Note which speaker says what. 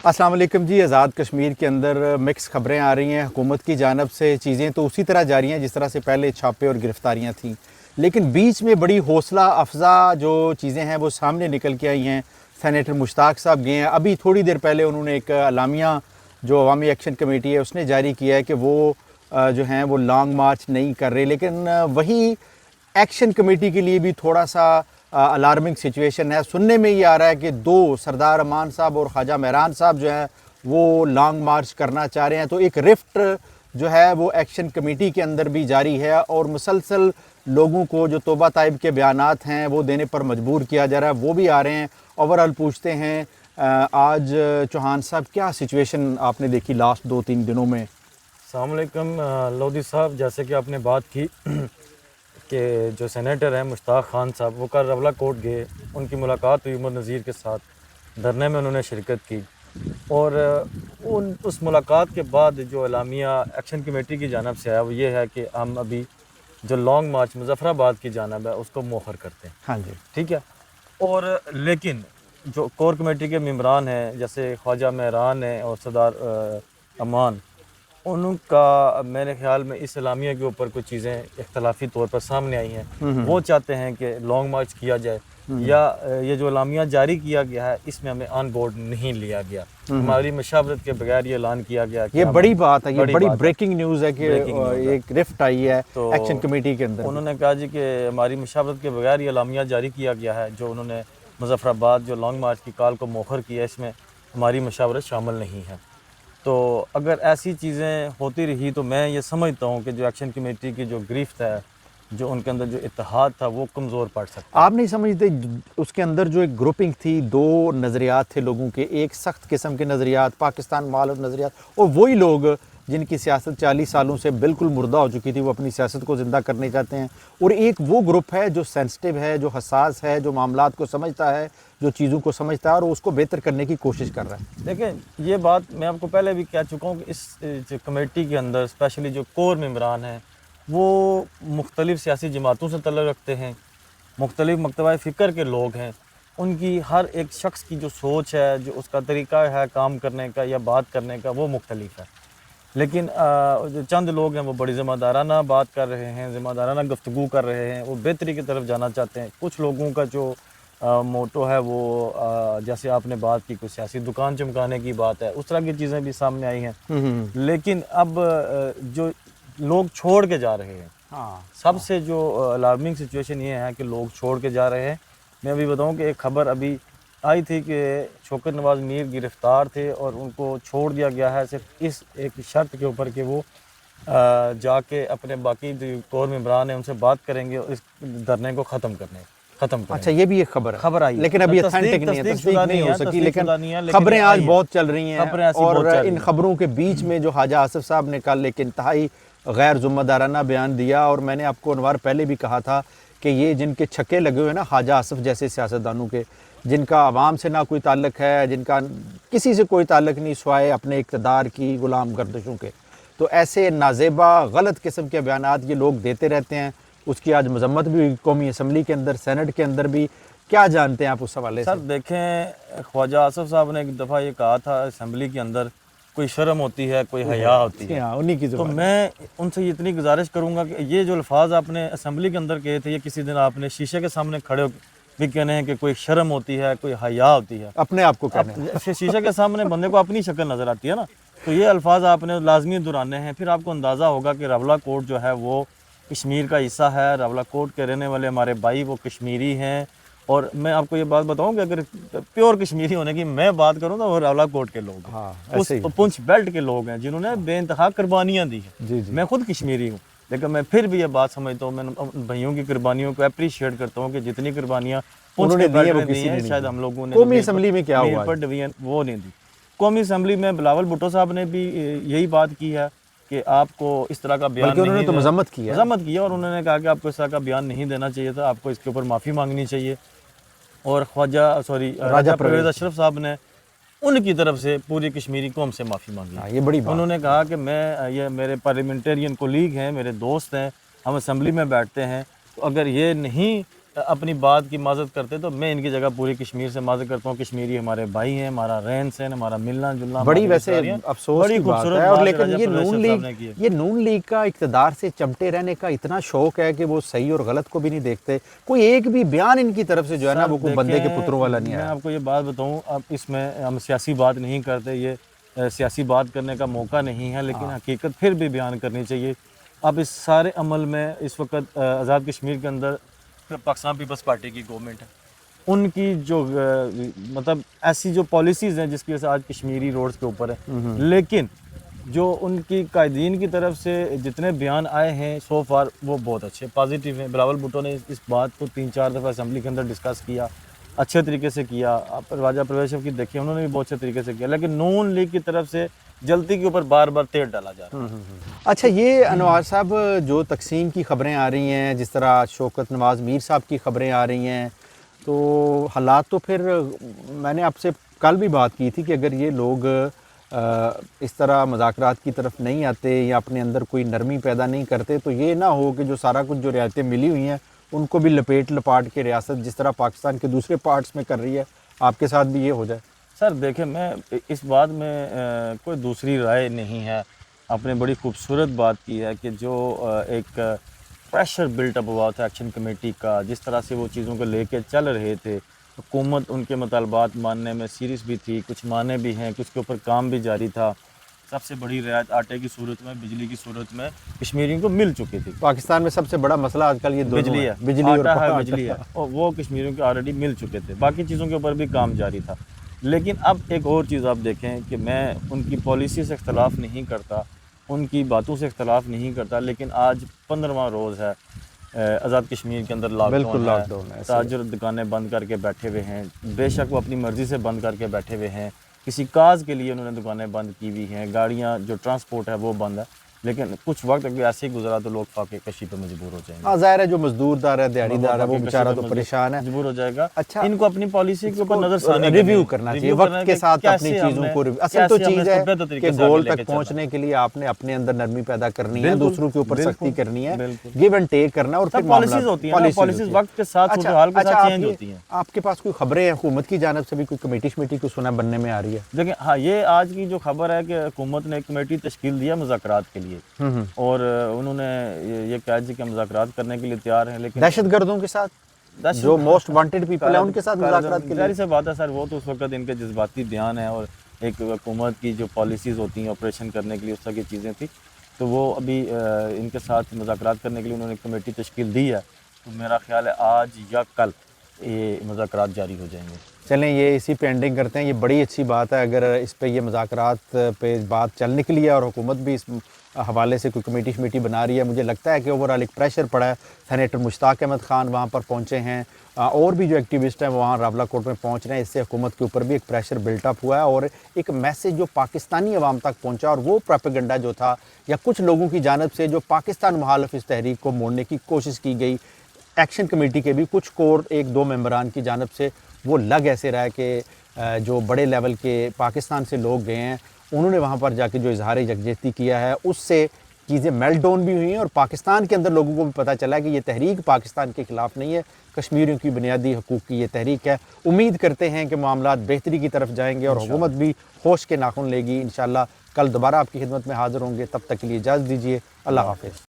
Speaker 1: अस्सलाम वालेकुम जी। आज़ाद कश्मीर के अंदर मिक्स खबरें आ रही हैं हुकूमत की जानब से। चीज़ें तो उसी तरह जारी हैं जिस तरह से पहले छापे और गिरफ्तारियां थीं, लेकिन बीच में बड़ी हौसला अफजा जो चीज़ें हैं वो सामने निकल के आई हैं। सेनेटर मुश्ताक साहब गए हैं, अभी थोड़ी देर पहले उन्होंने एक अलामिया जो अवामी एक्शन कमेटी है उसने जारी किया है कि वो जो हैं वो लॉन्ग मार्च नहीं कर रहे, लेकिन वही एक्शन कमेटी के लिए भी थोड़ा सा अलार्मिंग सिचुएशन है। सुनने में ये आ रहा है कि दो सरदार अमान साहब और ख्वाजा मेहरान साहब जो हैं वो लॉन्ग मार्च करना चाह रहे हैं। तो एक रिफ्ट जो है वो एक्शन कमेटी के अंदर भी जारी है और मुसलसल लोगों को जो तौबा ताइब के बयानात हैं वो देने पर मजबूर किया जा रहा है, वो भी आ रहे हैं। ओवरऑल पूछते हैं आज चौहान साहब क्या सिचुएशन आपने देखी लास्ट 2-3 दिनों में?
Speaker 2: अस्सलाम वालेकुम लोधी साहब, जैसे कि आपने बात की कि जो सेनेटर हैं मुश्ताक खान साहब वो कल रवला कोर्ट गए, उनकी मुलाकात हुई उमर नज़ीर के साथ, धरने में उन्होंने शिरकत की और उस मुलाकात के बाद जो एलामिया एक्शन कमेटी की जानब से आया वो ये है कि हम अभी जो लॉन्ग मार्च मुजफ्फराबाद की जानब है उसको मौखर करते हैं।
Speaker 1: हाँ जी,
Speaker 2: ठीक है। और लेकिन जो कोर कमेटी के मेम्बरान हैं जैसे ख्वाजा मेहरान हैं और सरदार अमान, उनका मेरे ख्याल में इस इलामिया के ऊपर कुछ चीज़ें इख्तलाफी तौर पर सामने आई हैं। वो चाहते हैं कि लॉन्ग मार्च किया जाए या ये जो इलामिया जारी किया गया है इसमें हमें ऑन बोर्ड नहीं लिया गया, हमारी मशावरत के बगैर ये ऐलान किया गया।
Speaker 1: ये बड़ी बात है, ये बड़ी ब्रेकिंग न्यूज़ है कि एक रिफ्ट आई है
Speaker 2: तो
Speaker 1: एक्शन कमेटी के अंदर।
Speaker 2: उन्होंने कहा जी कि हमारी मशावरत के बगैर ये इलामिया जारी किया गया है, जो उन्होंने मुजफ्फराबाद जो लॉन्ग मार्च की कॉल को मौखर किया इसमें हमारी मशावरत शामिल नहीं है। तो अगर ऐसी चीज़ें होती रही तो मैं ये समझता हूँ कि जो एक्शन कमेटी की जो गिरफ्त है, जो उनके अंदर जो इत्तेहाद था वो कमज़ोर पड़ सकता है।
Speaker 1: आप नहीं समझते उसके अंदर जो एक ग्रुपिंग थी, दो नज़रियात थे लोगों के, एक सख्त किस्म के नज़रियात, पाकिस्तान मालूम नज़रियात, और वही लोग जिनकी सियासत 40 सालों से बिल्कुल मुर्दा हो चुकी थी, वो अपनी सियासत को ज़िंदा करने चाहते हैं। और एक वो ग्रुप है जो सेंसिटिव है, जो हसास है, जो मामलात को समझता है, जो चीज़ों को समझता है और उसको बेहतर करने की कोशिश कर रहा है।
Speaker 2: देखें, ये बात मैं आपको पहले भी कह चुका हूँ कि इस कमेटी के अंदर स्पेशली जो कोर मेम्बरान हैं वो मुख्तलिफ़ सियासी जमातों से तल्लुक़ रखते हैं, मुख्तलिफ़ मकतबा फ़िक्र के लोग हैं। उनकी हर एक शख्स की जो सोच है, जो उसका तरीक़ा है काम करने का या बात करने का, वो मुख्तलिफ़ है। लेकिन जो चंद लोग हैं वो बड़ी ज़िम्मेदाराना बात कर रहे हैं, ज़िम्मेदाराना गुफ्तगू कर रहे हैं, वो बेहतरी की तरफ जाना चाहते हैं। कुछ लोगों का जो मोटो है वो जैसे आपने बात की कोई सियासी दुकान चमकाने की बात है, उस तरह की चीज़ें भी सामने आई हैं। लेकिन अब जो लोग छोड़ के जा रहे हैं, सबसे जो अलार्मिंग सिचुएशन ये है कि लोग छोड़ के जा रहे हैं। मैं अभी बताऊं कि एक खबर अभी आई थी कि शौकत नवाज़ मीर गिरफ़्तार थे और उनको छोड़ दिया गया है सिर्फ इस एक शर्त के ऊपर कि वो जाके अपने बाकी जो कोर मेम्बरान हैं उनसे बात करेंगे और इस धरने को ख़त्म करेंगे।
Speaker 1: अच्छा, ये भी एक खबर आई, लेकिन अभी अथेंटिक नहीं है, तस्दीक नहीं हो सकी, लेकिन खबरें आज बहुत चल रही हैं। और इन खबरों के बीच में जो ख्वाजा आसिफ साहब ने कल एक इंतहाई गैर ज़िम्मेदाराना बयान दिया, और मैंने आपको अनवार पहले भी कहा था कि ये जिनके छक्के लगे हुए हैं ना ख्वाजा आसिफ जैसे सियासतदानों के, जिनका आवाम से ना कोई ताल्लुक़ है, जिनका किसी से कोई ताल्लुक़ नहीं सिवाय अपने इक़्तिदार की गुलाम गर्दिशों के, तो ऐसे नाज़ेबा गलत किस्म के बयानात ये लोग देते रहते हैं। उसकी आज मजम्मत भी हुई कौमी असम्बली के अंदर, सेनेट के अंदर भी। क्या जानते हैं आप उस हवाले से?
Speaker 2: सर देखें, ख्वाजा आसिफ साहब ने एक दफ़ा ये कहा था असम्बली के अंदर, कोई शर्म होती है, कोई हया होती है।
Speaker 1: उन्हीं की।
Speaker 2: तो मैं उनसे इतनी गुजारिश करूंगा कि ये जो अल्फाज आपने असम्बली के अंदर कहे थे, ये किसी दिन आपने शीशे के सामने खड़े हो भी कहने हैं कि कोई शर्म होती है, कोई हया होती है,
Speaker 1: अपने आप को कहने।
Speaker 2: शीशे के सामने बंदे को अपनी शक्ल नज़र आती है ना, तो ये अल्फाज आपने लाजमी दोहराने हैं। फिर आपको अंदाज़ा होगा कि रवला कोर्ट जो है वो कश्मीर का हिस्सा है, रवला कोर्ट के रहने वाले हमारे भाई वो कश्मीरी हैं। और मैं आपको ये बात बताऊं कि अगर प्योर कश्मीरी होने की मैं बात करूं तो वो रवला कोर्ट के लोग हैं, उस पुंछ बेल्ट के लोग हैं जिन्होंने बेइंतहा कुर्बानियाँ दी हैं। मैं खुद कश्मीरी हूँ, लेकिन मैं फिर भी ये बात समझता हूँ, मैं भाइयों की कुर्बानियों को अप्रिशिएट करता हूँ कि जितनी कुर्बानियाँ पुंछ के बेल्ट ने दी हैं, शायद हम लोगों ने
Speaker 1: कौमी असम्बली में क्या हुआ
Speaker 2: डिवीजन वो नहीं दी। कौमी असम्बली में बिलावल भुट्टो साहब ने भी यही बात की है कि आपको इस तरह का बयान
Speaker 1: उन्होंने तो मजम्मत किया
Speaker 2: और उन्होंने कहा कि आपको इस तरह का बयान नहीं देना चाहिए था, आपको इसके ऊपर माफ़ी मांगनी चाहिए। और राजा परवेज़ अशरफ साहब ने उनकी तरफ से पूरी कश्मीरी कौम से माफ़ी मांगी।
Speaker 1: ये बड़ी बात।
Speaker 2: उन्होंने कहा कि मैं ये मेरे पार्लियामेंटेरियन कोलीग हैं, मेरे दोस्त हैं, हम असम्बली में बैठते हैं, तो अगर ये नहीं اپنی بات کی معذرت کرتے تو میں ان کی جگہ پوری کشمیر سے معذرت کرتا ہوں. کشمیری ہمارے بھائی ہیں, ہمارا رہن سہن, ہمارا ملنا جلنا,
Speaker 1: بڑی
Speaker 2: ہماری
Speaker 1: ویسے
Speaker 2: رشتےداریاں
Speaker 1: افسوس
Speaker 2: بڑی
Speaker 1: کی بات
Speaker 2: خوبصورت
Speaker 1: ہے. اور
Speaker 2: بات
Speaker 1: لیکن
Speaker 2: راجہ
Speaker 1: یہ
Speaker 2: پرویز
Speaker 1: نون
Speaker 2: صاحب نے کی
Speaker 1: لیگ
Speaker 2: ہے.
Speaker 1: یہ نون لیگ کا اقتدار سے چمٹے رہنے کا اتنا شوق ہے کہ وہ صحیح اور غلط کو بھی نہیں دیکھتے. کوئی ایک بھی بیان ان کی طرف سے جو ہے نا
Speaker 2: سر
Speaker 1: وہ کوئی بندے کے
Speaker 2: دیکھیں،
Speaker 1: پتروں والا نہیں
Speaker 2: میں
Speaker 1: آیا.
Speaker 2: آپ کو یہ بات بتاؤں، اب اس میں ہم سیاسی بات نہیں کرتے، یہ سیاسی بات کرنے کا موقع نہیں ہے، لیکن حقیقت پھر بھی بیان کرنی چاہیے. اب اس سارے عمل میں اس وقت آزاد کشمیر کے اندر پاکستان پیپلز پارٹی کی گورنمنٹ ہے. ان کی جو مطلب ایسی جو پالیسیز ہیں جس کی وجہ سے آج کشمیری روڈز کے اوپر ہے، لیکن جو ان کی قائدین کی طرف سے جتنے بیان آئے ہیں سو فار وہ بہت اچھے پازیٹیو ہیں. بلاول بھٹو نے اس بات کو 3-4 دفعہ اسمبلی کے اندر ڈسکس کیا، اچھے طریقے سے کیا. آپ راجہ پرویز صاحب کی دیکھیں، انہوں نے بھی بہت اچھے طریقے سے کیا، لیکن نون لیگ کی طرف سے جلدی کے اوپر بار بار تیل ڈالا جا رہا ہے.
Speaker 1: اچھا، یہ انوار صاحب جو تقسیم کی خبریں آ رہی ہیں، جس طرح شوکت نواز میر صاحب کی خبریں آ رہی ہیں، تو حالات تو پھر میں نے آپ سے کل بھی بات کی تھی کہ اگر یہ لوگ اس طرح مذاکرات کی طرف نہیں آتے یا اپنے اندر کوئی نرمی پیدا نہیں کرتے تو یہ نہ ہو کہ جو سارا کچھ جو رعایتیں ملی ہوئی ہیں ان کو بھی لپیٹ لپاٹ کے ریاست جس طرح پاکستان کے دوسرے پارٹس میں کر رہی ہے، آپ کے ساتھ بھی یہ ہو جائے.
Speaker 2: سر دیکھیں، میں اس بات میں کوئی دوسری رائے نہیں ہے. آپ نے بڑی خوبصورت بات کی ہے کہ جو ایک پریشر بلٹ اپ ہوا تھا ایکشن کمیٹی کا، جس طرح سے وہ چیزوں کو لے کے چل رہے تھے، حکومت ان کے مطالبات ماننے میں سیریس بھی تھی، کچھ مانے بھی ہیں، کچھ کے اوپر کام بھی جاری تھا. سب سے بڑی رعایت آٹے کی صورت میں، بجلی کی صورت میں کشمیریوں کو مل چکی تھی.
Speaker 1: پاکستان میں سب سے بڑا مسئلہ آج کل یہ دونوں
Speaker 2: بجلی ہے،
Speaker 1: بجلی اور
Speaker 2: آٹا ہے،
Speaker 1: آٹا.
Speaker 2: بجلی ہے، اور وہ کشمیریوں کے آلریڈی مل چکے تھے. باقی چیزوں کے اوپر بھی کام جاری تھا. لیکن اب ایک اور چیز آپ دیکھیں کہ میں ان کی پالیسی سے اختلاف نہیں کرتا، ان کی باتوں سے اختلاف نہیں کرتا، لیکن آج 15واں روز ہے آزاد کشمیر کے اندر لاک
Speaker 1: بالکل لاک
Speaker 2: ڈاؤن
Speaker 1: ڈاؤن
Speaker 2: ہے.
Speaker 1: ہے.
Speaker 2: تاجر دکانیں بند کر کے بیٹھے ہوئے ہیں، بے شک وہ اپنی مرضی سے بند کر کے بیٹھے ہوئے ہیں، کسی کاز کے لیے انہوں نے دکانیں بند کی ہوئی ہیں، گاڑیاں جو ٹرانسپورٹ ہے وہ بند ہے. لیکن کچھ وقت اگر ایسے ہی گزرا تو لوگ فاقے کشی پہ مجبور ہو جائیں گے.
Speaker 1: ہاں، ظاہر ہے جو مزدور دار ہے، دیہڑی دار ہے، وہ بیچارہ تو پریشان ہے.
Speaker 2: مجبور ہو جائے گا.
Speaker 1: اچھا،
Speaker 2: ان کو اپنی پالیسی کے اوپر نظر ثانی
Speaker 1: ریویو کرنا چاہیے وقت کے ساتھ اپنی چیزوں کو. اصل تو چیز ہے کہ گول تک پہنچنے کے لیے آپ نے اپنے اندر نرمی پیدا کرنی ہے، دوسروں کے اوپر سختی کرنی ہے، گیو اینڈ ٹیک کرنا، اور پھر
Speaker 2: پالیسیز ہوتی ہیں، پالیسیز وقت کے ساتھ صورتحال کے ساتھ چینج ہوتی ہیں.
Speaker 1: آپ کے پاس کوئی خبریں ہیں حکومت کی جانب سے بھی کوئی کمیٹی شمیٹی کو سنا بننے میں آ رہی ہے؟
Speaker 2: دیکھیں، ہاں، یہ آج کی جو خبر ہے کہ حکومت نے ایک کمیٹی تشکیل دیا مذاکرات کے لیے، اور انہوں نے یہ کہا جی کہ مذاکرات کرنے کے لیے تیار ہیں، لیکن
Speaker 1: دہشت گردوں کے ساتھ جو موسٹ وانٹڈ پیپل ہیں ان کے ساتھ مذاکرات کے لیے.
Speaker 2: ظاہر سی بات ہے سر، وہ تو اس وقت ان کے جذباتی بیان ہیں، اور ایک حکومت کی جو پالیسیز ہوتی ہیں آپریشن کرنے کے لیے اس طرح کی چیزیں تھیں، تو وہ ابھی ان کے ساتھ مذاکرات کرنے کے لیے انہوں نے کمیٹی تشکیل دی ہے. تو میرا خیال ہے آج یا کل یہ مذاکرات جاری ہو جائیں گے.
Speaker 1: چلیں، یہ اسی پہ اینڈنگ کرتے ہیں. یہ بڑی اچھی بات ہے اگر اس پہ یہ مذاکرات پہ بات چل نکلی ہے اور حکومت بھی اس حوالے سے کوئی کمیٹی شمیٹی بنا رہی ہے. مجھے لگتا ہے کہ اوورآل ایک پریشر پڑا ہے. سینیٹر مشتاق احمد خان وہاں پر پہنچے ہیں، اور بھی جو ایکٹیوسٹ ہیں وہاں راولہ کوٹ میں پہنچ رہے ہیں. اس سے حکومت کے اوپر بھی ایک پریشر بلٹ اپ ہوا ہے، اور ایک میسیج جو پاکستانی عوام تک پہنچا، اور وہ پروپیگنڈا جو تھا یا کچھ لوگوں کی جانب سے جو پاکستان مخالف اس تحریک کو موڑنے کی کوشش کی گئی، ایکشن کمیٹی کے بھی کچھ کور 1-2 ممبران کی جانب سے، وہ لگ ایسے رہا ہے کہ جو بڑے لیول کے پاکستان سے لوگ گئے ہیں انہوں نے وہاں پر جا کے جو اظہار یکجہتی کیا ہے اس سے چیزیں میلٹ ڈاؤن بھی ہوئی ہیں، اور پاکستان کے اندر لوگوں کو بھی پتہ چلا کہ یہ تحریک پاکستان کے خلاف نہیں ہے، کشمیریوں کی بنیادی حقوق کی یہ تحریک ہے. امید کرتے ہیں کہ معاملات بہتری کی طرف جائیں گے اور حکومت بھی ہوش کے ناخن لے گی. انشاءاللہ کل دوبارہ آپ کی خدمت میں حاضر ہوں گے. تب تک کے لیے اجازت دیجیے. اللہ حافظ.